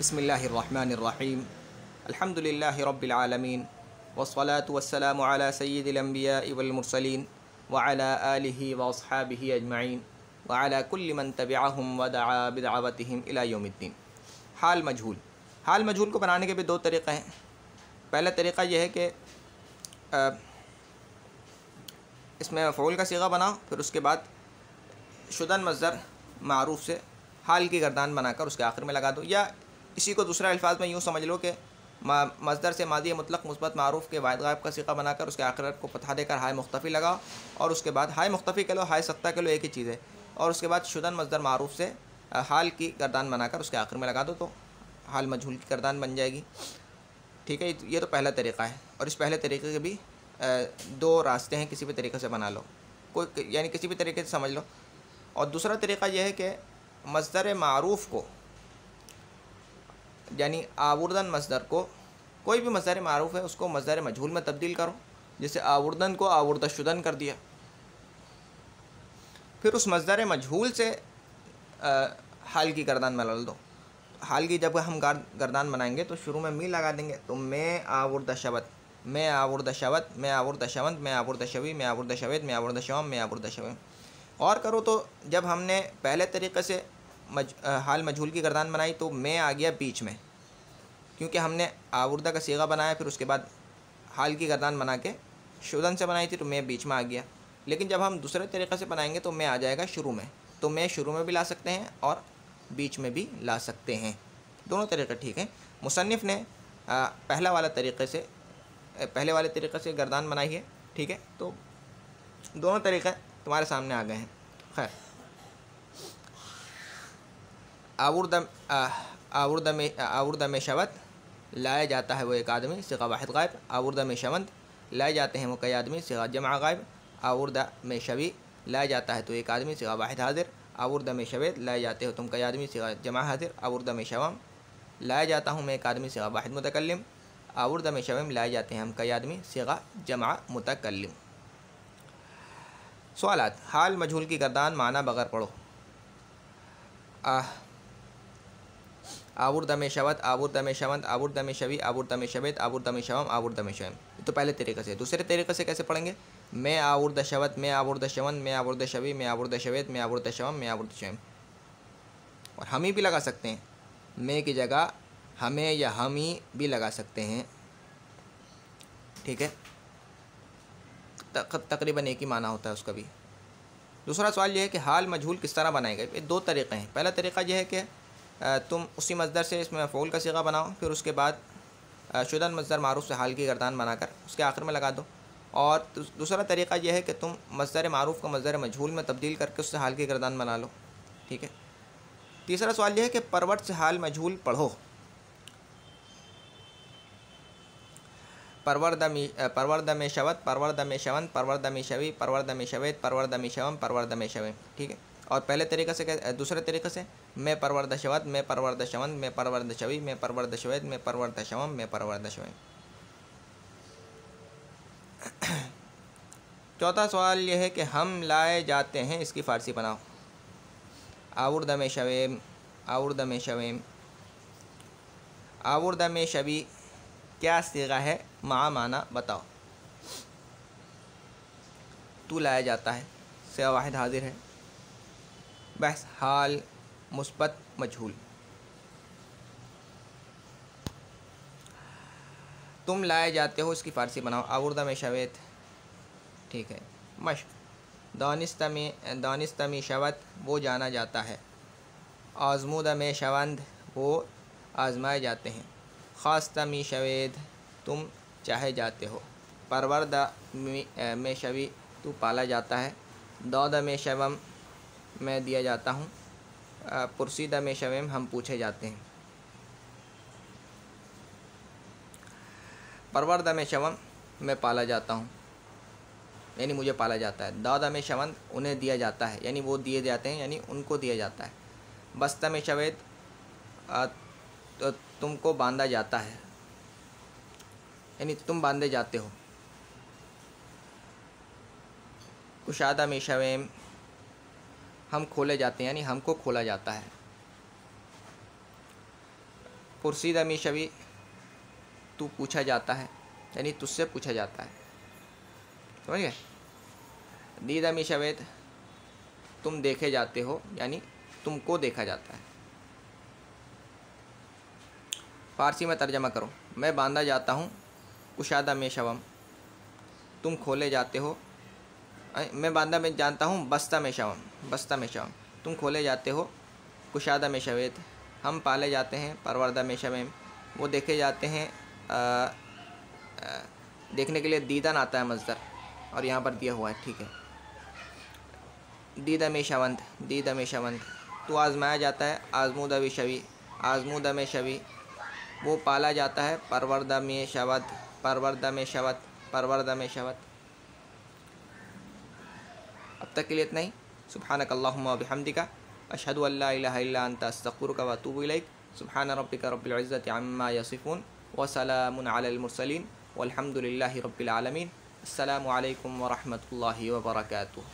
बिस्मिल्लाहिर्रहमानिर्रहीम अल्हम्दुलिल्लाहि रब्बिल आलमीन वस्सलातु वस्सलामु अला सय्यिदिल अंबियाइ वल मुरसलीन व अला आलिहि व अस्हाबिहि अजमईन व अला कुल्लि मन तबिअहुम व दआ बिदअवतिहिम इला यौमिद्दीन। हाल मजहूल को बनाने के भी दो तरीक़े हैं। पहला तरीक़ा यह है कि इसमें मफ़ऊल का सीगा बनाओ, फिर उसके बाद शुदन मज़दर मारूफ़ से हाल की गर्दान बनाकर उसके आखिर में लगा दो, या इसी को दूसरे अल्फाज में यूँ समझ लो कि मज़दर से मादी मुतलक़ मुस्बत मारूफ़ के वाहिद गायब का सीगा बनाकर उसके आखिर को फतहा देकर हाय मुख्तफ़ी लगाओ, और उसके बाद हाय मुख्तफ़ी कह लो हाय सख्ता कह लो, एक ही चीज़ है। और उसके बाद शुदन मज़दर मारूफ़ से हाल की गर्दान बनाकर उसके आखिर में लगा दो, तो हाल मजहूल की गर्दान बन जाएगी। ठीक है, ये तो पहला तरीक़ा है। और इस पहले तरीक़े के भी दो रास्ते हैं, किसी भी तरीक़े से बना लो, कोई यानी किसी भी तरीके से समझ लो। और दूसरा तरीक़ा यह है कि मज़दर मारूफ़ को यानी आवर्दन मज़दर को, कोई भी मज़दर मारूफ़ है उसको मज़दर मजहूल में तब्दील करो। जैसे आवर्दन को आवर्दशुदन कर दिया, फिर उस मज़दर मजहूल से हाल की गर्दान में डाल दो। हाल की जब हम गर्दान बनाएंगे तो शुरू में मी लगा देंगे, तो मैं आवर्दशवत, मैं आवर्दशवत, मैं आवर्दशवंत, मैं आवर्दशवी, मैं आवर्दशवेद, मैं आवर्दशवम, मैं आवर्दशवम। और करो तो जब हमने पहले तरीक़े से हाल मजहूल की गर्दान बनाई तो मैं आ गया बीच में, क्योंकि हमने आवर्दा का सीगा बनाया, फिर उसके बाद हाल की गर्दान बना के शुदन से बनाई थी, तो मैं बीच में आ गया। लेकिन जब हम दूसरे तरीक़े से बनाएंगे तो मैं आ जाएगा शुरू में, तो मैं शुरू में भी ला सकते हैं और बीच में भी ला सकते हैं, दोनों तरीक़े ठीक हैं। मुसन्निफ़ ने पहले वाले तरीक़े से गर्दान बनाई है, ठीक है, तो दोनों तरीक़े तुम्हारे सामने आ गए हैं। खैर, आवर्द में शवत लाया जाता है वो एक आदमी सिगा वाहिद गायब, आवर्द में शवंत लाए जाते हैं वो कई आदमी सिगा जमा गायब, आवर्द में शवी लाया जाता है तो एक आदमी सिगा वाहिद हाजिर, आवर्द में शवेद लाए जाते हो तुम कई आदमी सिगा जमा हाजिर, आवर्द में शवम लाया जाता हूँ मैं एक आदमी सिगा वाहिद मुतकल्लिम, आवर्द में शवम लाए जाते हैं हम कई आदमी सिगा जमा मुतकल्लिम। सवालात। हाल मजहूल की गर्दान माना बगैर पढ़ो। आवर्द में शवत, आवर्द में शवंत, आवर्द में शवी, आवर्द में शवेद, आवर्द में शवम, आवर्द में शवम। तो पहले तरीक़े से। दूसरे तरीक़े से कैसे पढ़ेंगे? मैं आवर्द शवत, मैं आवर्द शवंत, मैं आवर्द शवी, मैं आवर्द शवेद, मैं आवर्द शवम, मैं आवर्द शवम। और हम ही भी लगा सकते हैं, मैं की जगह हमें या हम ही भी लगा सकते हैं, ठीक है, तकरीबन एक ही माना होता है उसका भी। दूसरा सवाल यह है कि हाल मजहूल किस तरह बनाएगा। ये दो तरीक़े हैं। पहला तरीक़ा यह है कि तुम उसी मज़दर से इसमें मफ़ऊल का सीगा बनाओ, फिर उसके बाद शुदन मज़दर मारूफ़ से हाल की गर्दान बनाकर उसके आखिर में लगा दो। और दूसरा तरीक़ा यह है कि तुम मज़दर मारूफ़ को मज़दर मजहूल में तब्दील करके उससे हाल की गर्दान बना लो, ठीक है। तीसरा सवाल यह है कि परवट से हाल मजहूल पढ़ो। परवर्द में शवत, परवर्द में शवंत, परवर्द में शवी, परवर्द में शवेद, परवर्द में शवम, परवर्द में शवे, ठीक है। और पहले तरीक़े से, दूसरे तरीक़े से मैं परवर्द शवत, मैं परवर्द शवंत, मैं परवर्द शवी, मैं परवर्द शवेद, मैं परवर्द शवम, मैं परवर्द शवे। चौथा सवाल यह है कि हम लाए जाते हैं, इसकी फ़ारसी बनाओ। आवर्द में शवेम, आवर्द में शवेम, आवर्द में शवी क्या सीगा है, माना बताओ। तू लाया जाता है, सीगा वाहिद हाजिर है, बहस हाल मुस्बत मजहूल। तुम लाए जाते हो, इसकी फ़ारसी बनाओ। आवर्द में शवेत, ठीक है। मश्क दानिस्त में शवत वो जाना जाता है, आज़मूद में शवंद वो आज़माए जाते हैं, ख़ास्ता में शवेद तुम चाहे जाते हो, परवर्द में शवी तू पाला जाता है, दौद में शवम मैं दिया जाता हूँ, पुरसीदा में शवम हम पूछे जाते हैं। परवर्द में शवम मैं पाला जाता हूँ, यानी मुझे पाला जाता है। दौद में शवंत उन्हें दिया जाता है, यानी वो दिए जाते हैं, यानी उनको दिया जाता है। बस्ता में शवेद तो तुमको बांधा जाता है, यानी तुम बांधे जाते हो। कुशादा में शवेम हम खोले जाते हैं, यानी हमको खोला जाता है। पुरसीदा मी शवी, तू पूछा जाता है, यानी तुझसे पूछा जाता है, समझ गए। दीदा मी शवेत, तुम देखे जाते हो, यानी तुमको देखा जाता है। फारसी में तर्जमा करो। मैं बांधा जाता हूँ, कुशादा में शवम, तुम खोले जाते हो। मैं बांधा में जानता हूँ, बस्ता में शवम, बस्ता में शवम, तुम खोले जाते हो। कुशादा में शवेत, हम पाले जाते हैं। परवरदा में शवेम, वो देखे जाते हैं। देखने के लिए दीदान आता है मज़दर, और यहाँ पर दिया हुआ है, ठीक है। दीदा में शवंत, दीदा में शवंत, तो आज़माया जाता है। आज़मूदा में शवी, आज़मूदा में शवी, वो पाला जाता है। परवरदा में शवत, परवरदा में शवत, परवरदा में शवत। अब तक के लिए इतना ही। सुब्हानक अल्लाहुम्मा व बिहम्दिका, अशहदु अल्ला इलाहा इल्ला अंता, अस्तगफिरुका व अतूबु इलैक। सुब्हान रब्बिका रब्बिल इज़्ज़ति अम्मा यसिफून, व सलामुन अलल मुरसलीन, वल्हम्दुलिल्लाहि रब्बिल आलमीन। अस्सलामु अलैकुम व रहमतुल्लाहि व बरकातुहू।